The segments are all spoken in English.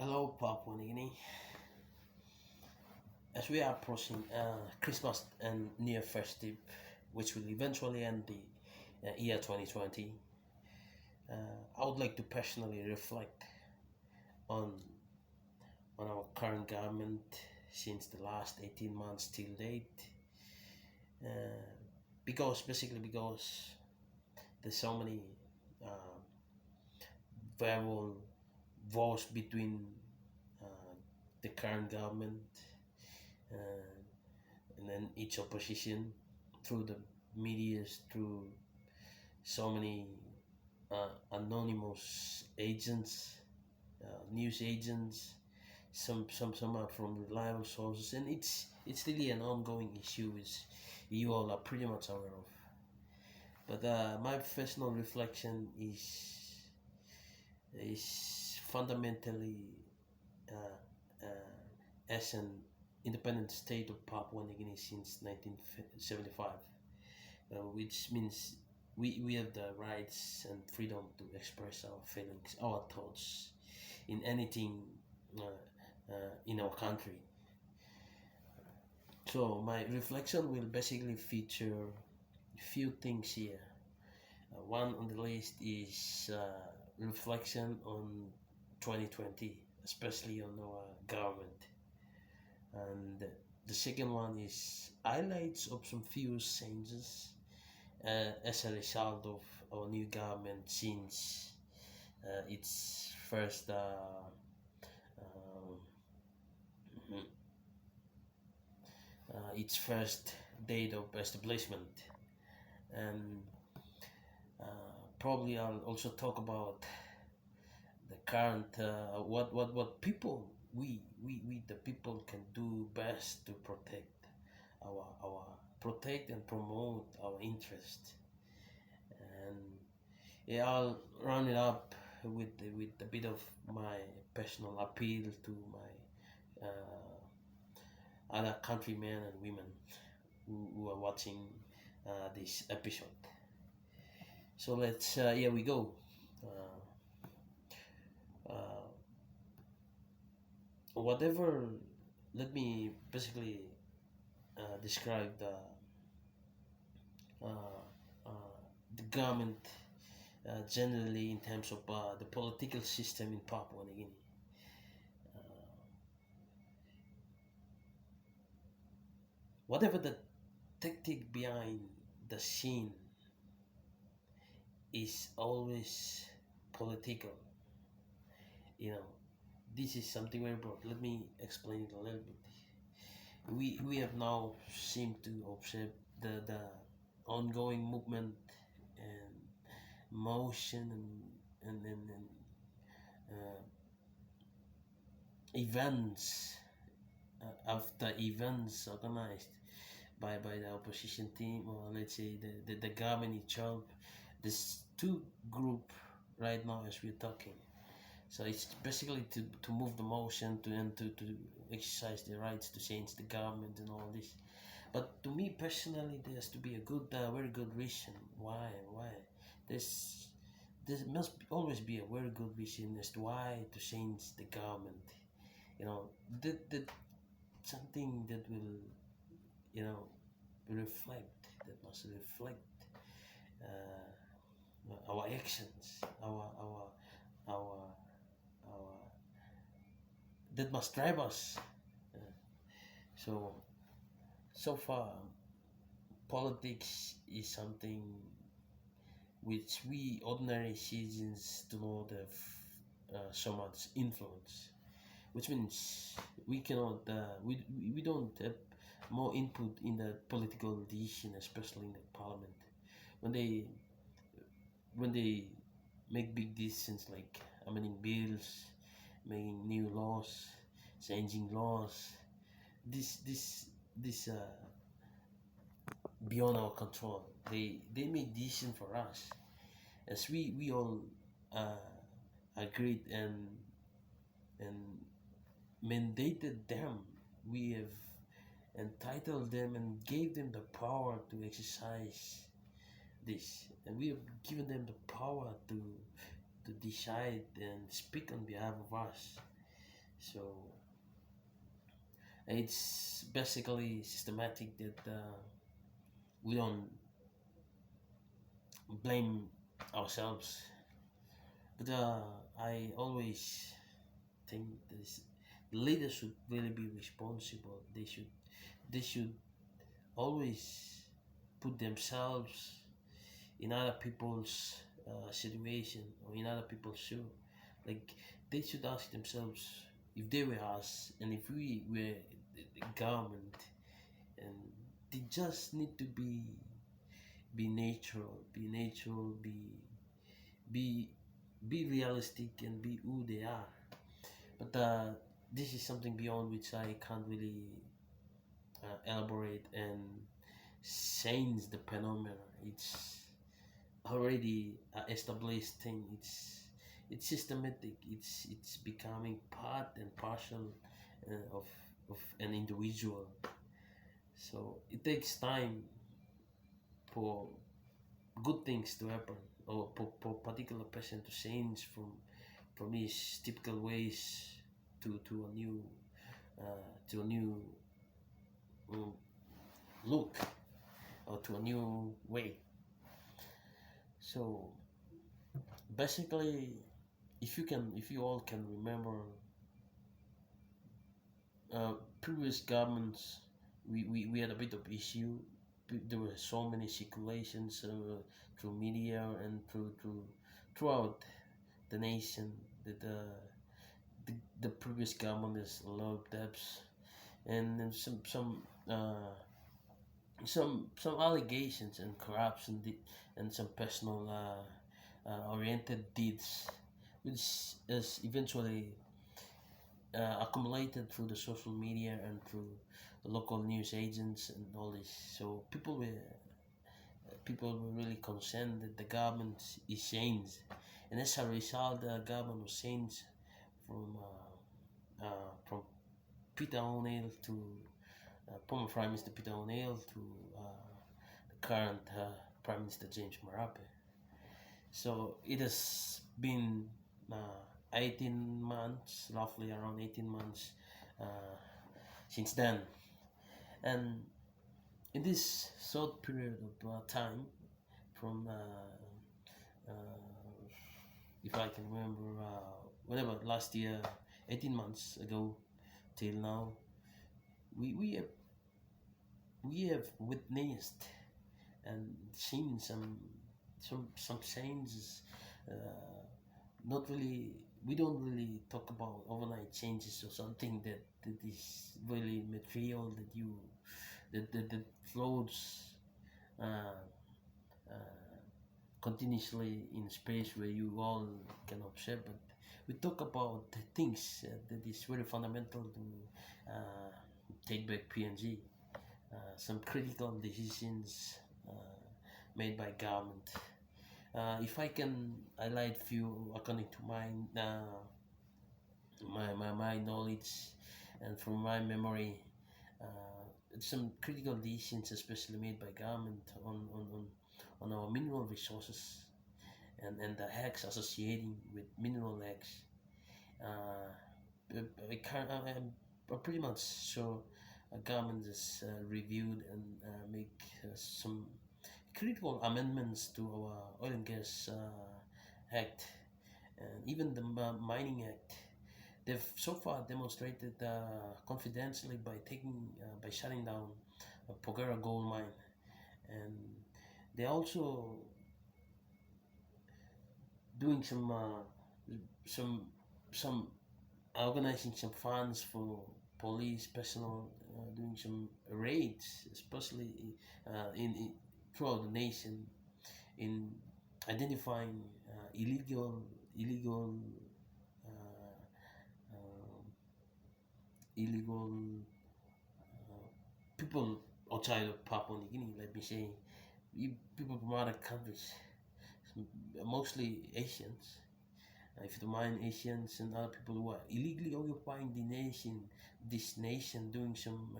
Hello, Papua New Guinea. As we are approaching Christmas and New Year festive, which will eventually end the year 2020, I would like to personally reflect on our current government since the last 18 months till date. Uh, because there's so many uh, verbal wars between uh, the current government uh, and then each opposition through the medias, through so many anonymous agents, news agents. Some are from reliable sources, and it's really an ongoing issue, which you all are pretty much aware of. But my personal reflection is fundamentally uh, as an independent state of Papua New Guinea since 1975, which means we have the rights and freedom to express our feelings, our thoughts in anything uh, in our country. So my reflection will basically feature a few things here. One on the list is reflection on 2020, especially on our government. And the second one is highlights of some few changes as a result of our new government since its first uh, date of establishment. And uh, probably I'll also talk about the current what people we the people can do best to protect our protect and promote our interest. And yeah, I'll round it up with a bit of my personal appeal to my other countrymen and women who are watching this episode. So let's here we go. Uh, whatever, let me basically describe uh, uh, the government generally in terms of the political system in Papua New Guinea. Whatever the tactic behind the scene is always political. You know, this is something very broad. Let me explain it a little bit. We have now seemed to observe the ongoing movement and motion and uh, events after events organized by the opposition team, or let's say the government itself. There's two group right now as we're talking. So it's basically to move the motion to exercise the rights to change the government and all this. But to me personally, there has to be a good, very good reason why there's there must always be a very good reason as to why to change the government. You know, that something that will, you know, reflect, that must reflect our actions, our our that must drive us. Uh, so so far, politics is something which we ordinary citizens do not have so much influence, which means we cannot we don't have more input in the political decision, especially in the parliament when they when they make big decisions like amending bills, making new laws, changing laws. This beyond our control. They make decision for us, as we all uh, agreed and mandated them. We have entitled them and gave them the power to exercise this, and we have given them the power to decide and speak on behalf of us. So it's basically systematic that we don't blame ourselves. But I always think this leaders should really be responsible. They should always put themselves in other people's situation or in other people's shoe. Like they should ask themselves if they were us and if we were the government, and they just need to be natural, be be realistic and be who they are. But this is something beyond which I can't really elaborate and change the phenomena. It's already established thing. It's systematic. It's becoming part and parcel of an individual. So it takes time for good things to happen, or for particular person to change from his typical ways to a new to a new um, look, or to a new way. So basically, if you all can remember previous governments, we had a bit of issue. There were so many circulations through media and throughout the nation that the previous government has a lot of debts, and then some allegations and corruption and some personal oriented deeds, which is eventually accumulated through the social media and through the local news agents and all this. So people were really concerned that the government is changed, and as a result, the government was changed from Peter O'Neill to former Prime Minister Peter O'Neill to the current Prime Minister James Marape. So it has been 18 months, roughly around 18 months uh, since then. And in this short period of time, from uh, if I can remember, whatever, last year, 18 months ago till now, we, we, have, we have witnessed and seen some changes. Uh, Not really. We don't really talk about overnight changes or something that is really material that floats uh, uh, continuously in space where you all can observe. But we talk about the things that is very fundamental to take back PNG. Some critical decisions made by government. If I can highlight few according to my knowledge and from my memory, some critical decisions, especially made by government on our mineral resources and the hacks associating with mineral hacks. I'm pretty much sure government has reviewed and make some critical amendments to our oil and gas act and even the mining act. They've so far demonstrated confidentially by shutting down a Pogera gold mine, and they also doing some some organizing some funds for police personnel, doing some raids, especially in throughout the nation in identifying illegal uh, um, illegal uh, people outside of Papua New Guinea. Let me say, people from other countries, mostly Asians. If you don't mind, Asians and other people who are illegally occupying this nation, doing some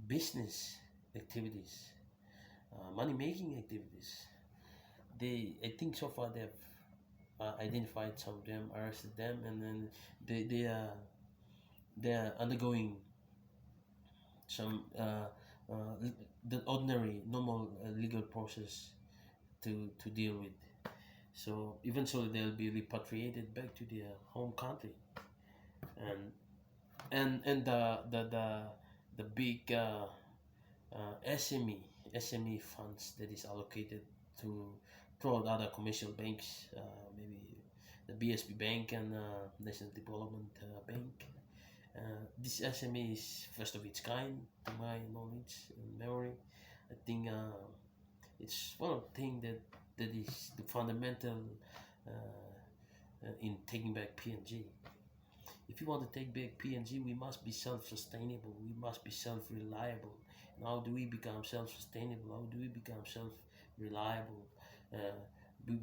business activities, money making activities. I think so far identified some of them, arrested them, and then they are undergoing some the ordinary normal legal process to deal with. So eventually they'll be repatriated back to their home country, and the big SME funds that is allocated to throughout other commercial banks, maybe the BSB Bank and National Development Bank. This SME is first of its kind, to my knowledge and memory. I think it's one of the things that is the fundamental in taking back PNG. If you want to take back PNG, we must be self-sustainable. We must be self-reliable. And how do we become self-sustainable? How do we become self-reliable?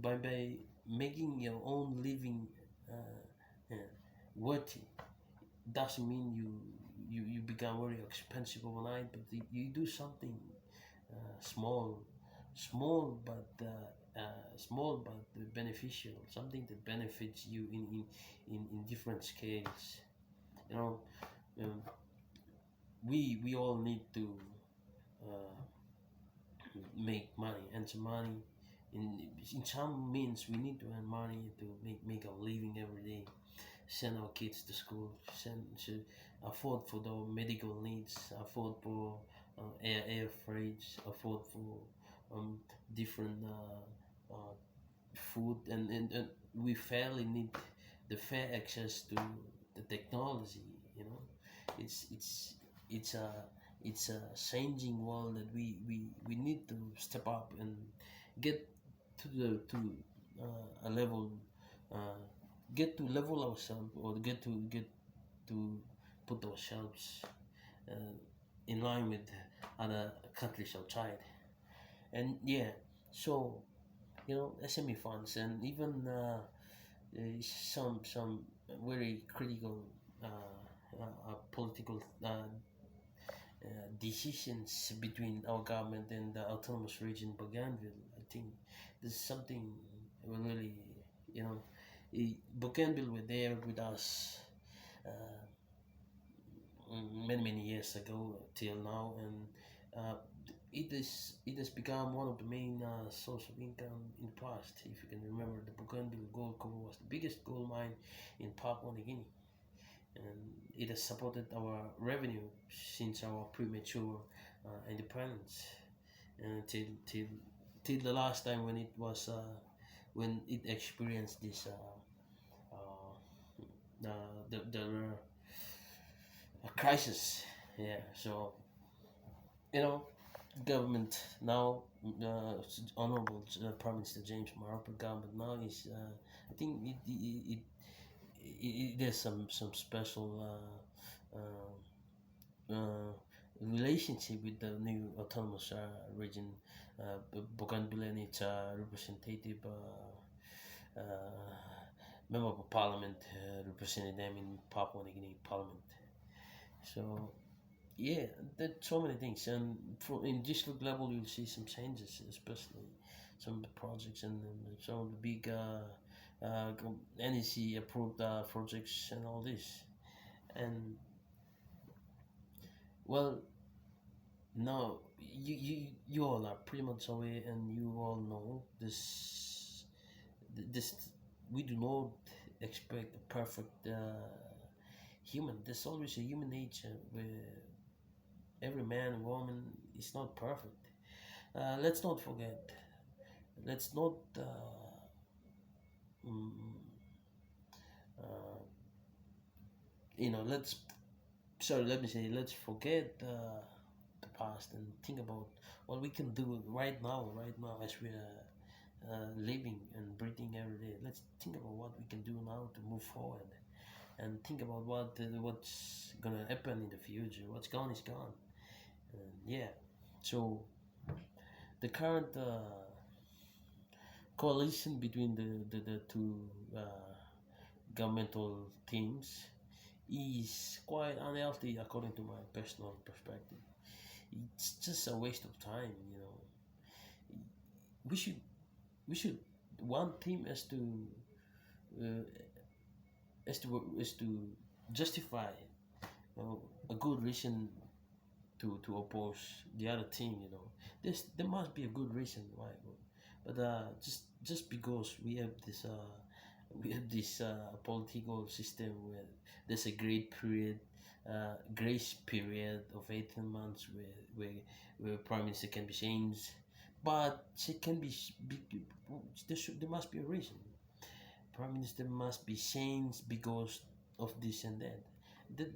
By making your own living uh, worthy. Doesn't mean you become very expensive overnight, but you do something small, small but small but beneficial, something that benefits you in different scales. You know, um, we all need to uh, make money, earn some money. In some means, we need to earn money to make a living every day, send our kids to school, should afford for the medical needs, afford for air freights, afford for different food, and we fairly need the fair access to the technology. You know, it's it's a it's a changing world that we need to step up and get to a level, uh, get to level ourselves, or get to put ourselves uh, in line with other countries outside. And yeah, so SME funds, and even some very critical political decisions between our government and the autonomous region Bougainville. I think this is something really, you know, Bougainville were there with us uh, many years ago till now, and uh, it has become one of the main source of income in the past. If you can remember, the Bougainville gold cover was the biggest gold mine in Papua New Guinea, and it has supported our revenue since our premature independence, and till the last time when it was when it experienced this uh, the crisis. Yeah, so you know, government now, Honorable Prime Minister James Marape government now is, I think there's some special relationship with the new autonomous region, Bougainville, and its representative uh, member of parliament representing them in Papua New Guinea Parliament. So yeah, there's so many things, and in district level you'll see some changes, especially some of the projects and some of the big NEC approved projects and all this. And well, now you all are pretty much aware, and you all know this we do not expect a perfect human. There's always a human nature where every man and woman is not perfect. Let's not forget. Let's not. Mm, uh, let's. Sorry, let me say. Let's forget the past and think about what we can do right now. Right now, as we are living and breathing every day. Let's think about what we can do now to move forward, and think about what's gonna happen in the future. What's gone is gone. And yeah. So the current coalition between the two uh, governmental teams is quite unhealthy according to my personal perspective. It's just a waste of time. We should we should one team has to uh, is to justify a good reason to oppose the other team. There must be a good reason why, but just because we have this political system where there's a grace period of 18 months where prime minister can be changed, but she can there must be a reason. Prime minister must be changed because of this and that.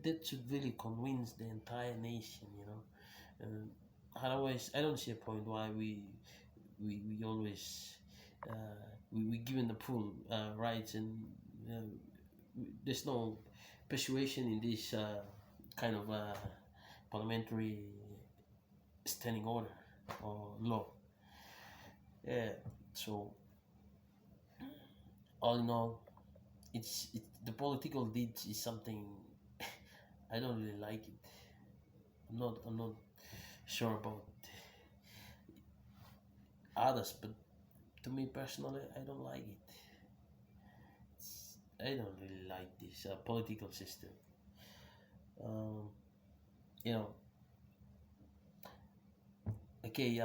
That should really convince the entire nation. Otherwise, I don't see a point why we always uh, we given the full rights, and uh, there's no persuasion in this kind of parliamentary standing order or law. Yeah. So all in all, the political deeds is something I don't really like it. I'm not sure about others, but to me personally, I don't like it. I don't really like this political system. Um, you know, okay.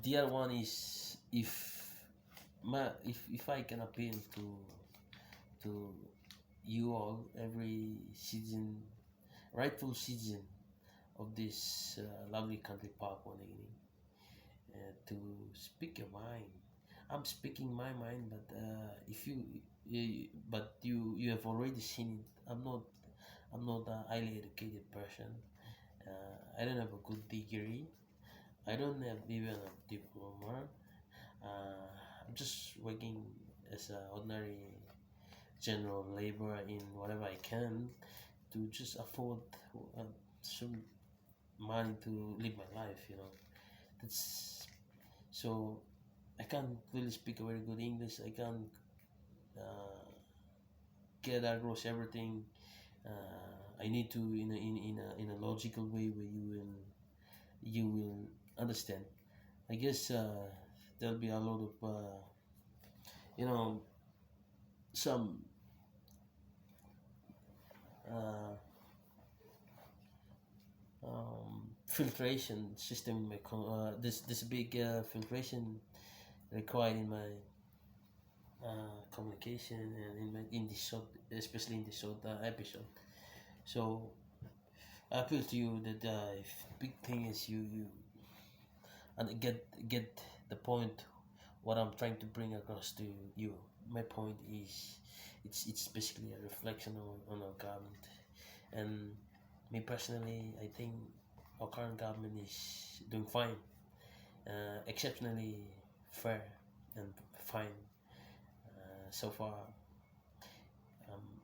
The other one is if I can appeal to you all, every citizen, rightful citizen of this lovely country, Papua New Guinea, to speak your mind. I'm speaking my mind, but if but you have already seen it. I'm not a highly educated person. I don't have a good degree. I don't have even a diploma. I'm just working as an ordinary general laborer in whatever I can to just afford uh, some money to live my life. That's so I can't really speak a very good English. I can't uh, get across everything. I need to in a logical way where you will understand. I guess there'll be a lot of you know some uh, filtration system in my this big filtration required in my communication and in this short, especially in this short episode. So I appeal to you that if big thing is you and get the point what I'm trying to bring across to you. My point is it's basically a reflection on our government, and me personally, I think our current government is doing fine, exceptionally fair and fine so far.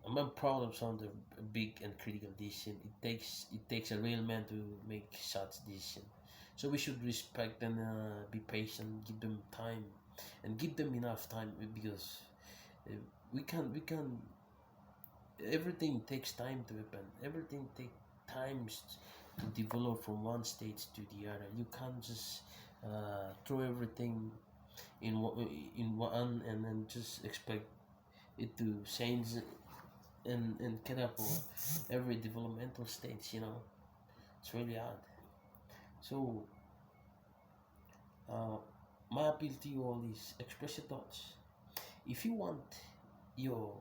I'm proud of some of the big and critical decisions. It takes a real man to make such decisions. So we should respect and be patient, give them time, and give them enough time because uh, we can. Everything takes time to happen. Everything takes times to develop from one stage to the other. You can't just throw everything in one and then just expect it to change and cater for every developmental stage. It's really hard. So uh, my appeal to you all is express your thoughts. If you want your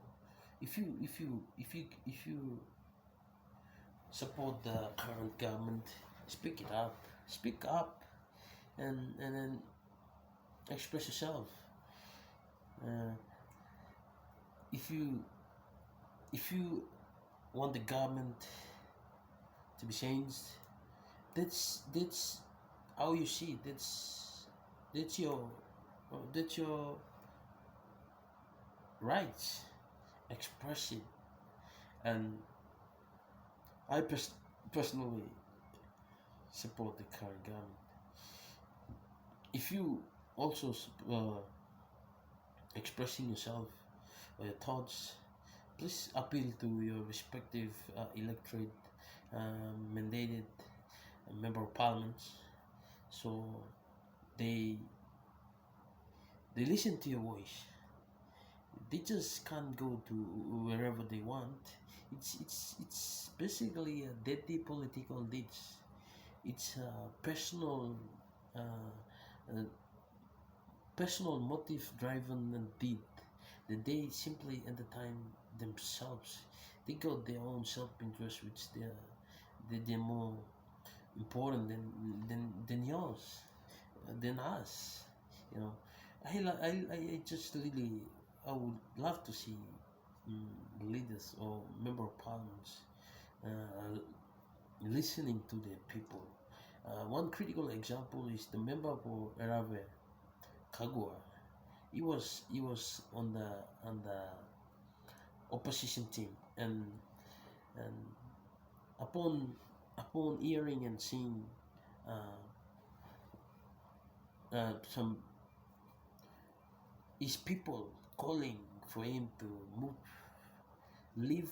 if you support the current government, speak up and then express yourself. uh, if you if you want the government to be changed, that's how you see it. That's your rights. Express it. And I personally support the current government. If you also expressing yourself or your thoughts, please appeal to your respective electorate, mandated member of parliaments, so they they listen to your voice. They just can't go to wherever they want. It's basically a dirty political ditch. It's a uh, uh, personal motive driven deed that they simply entertain themselves. They got their own self interest, which they're more important than yours, than us. You know, I just really I would love to see leaders or member of parliaments uh, listening to their people. One critical example is the member for Erave Kagua. He was on the opposition team, and upon upon hearing and seeing uh, some his people calling for him to leave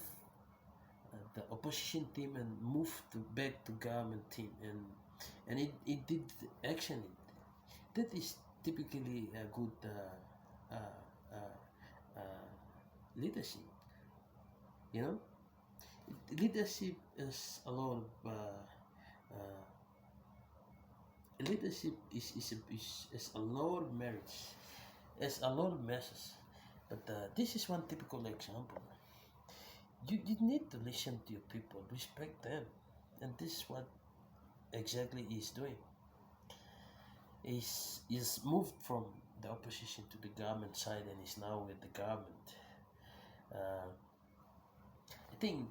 the opposition team and move to back to government team, and it did action it. That is typically a good uh, leadership. You know, leadership is a lot of uh, leadership is a lot of merits. It's a lot of messes. But this is one typical example. You need to listen to your people, respect them, and this is what exactly he's doing. He's moved from the opposition to the government side and is now with the government. Uh, I think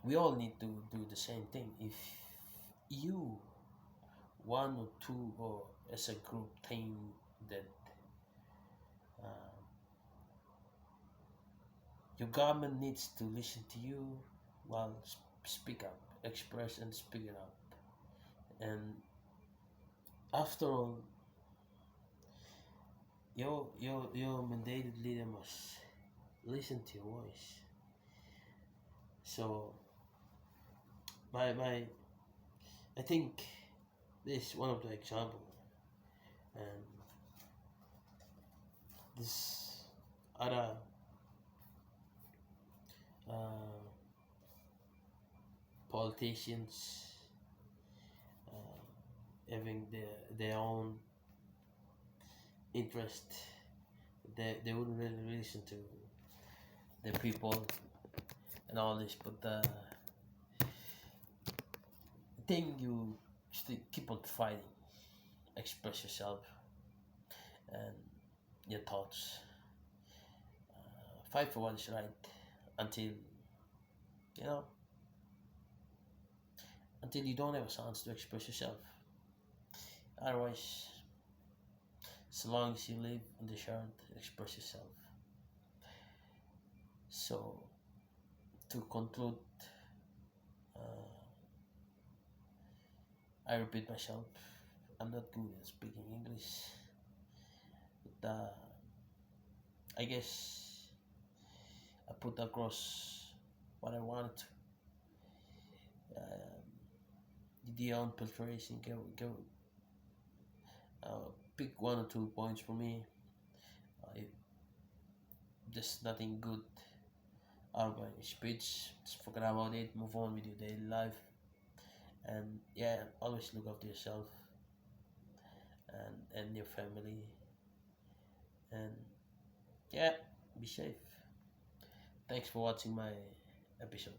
we all need to do the same thing. If you, one or two, or as a group, think that uh, your government needs to listen to you, well, speak up, express and speak it up. And after all, your mandated leader must listen to your voice. So by I think this is one of the example, and this other uh, politicians having their own interest, they wouldn't really listen to the people and all this. But I think you still keep on fighting, express yourself and your thoughts, fight for what is right until you know until you don't have a chance to express yourself. Otherwise, as long as you live on the earth, express yourself. So to conclude, uh, I repeat myself. I'm not good at speaking English, but I guess I put across what I wanted to. The own preparation, go pick one or 2 points for me. I just nothing good out of my speech. Just forget about it. Move on with your daily life, and yeah, always look after yourself and your family, and yeah, be safe. Thanks for watching my episode.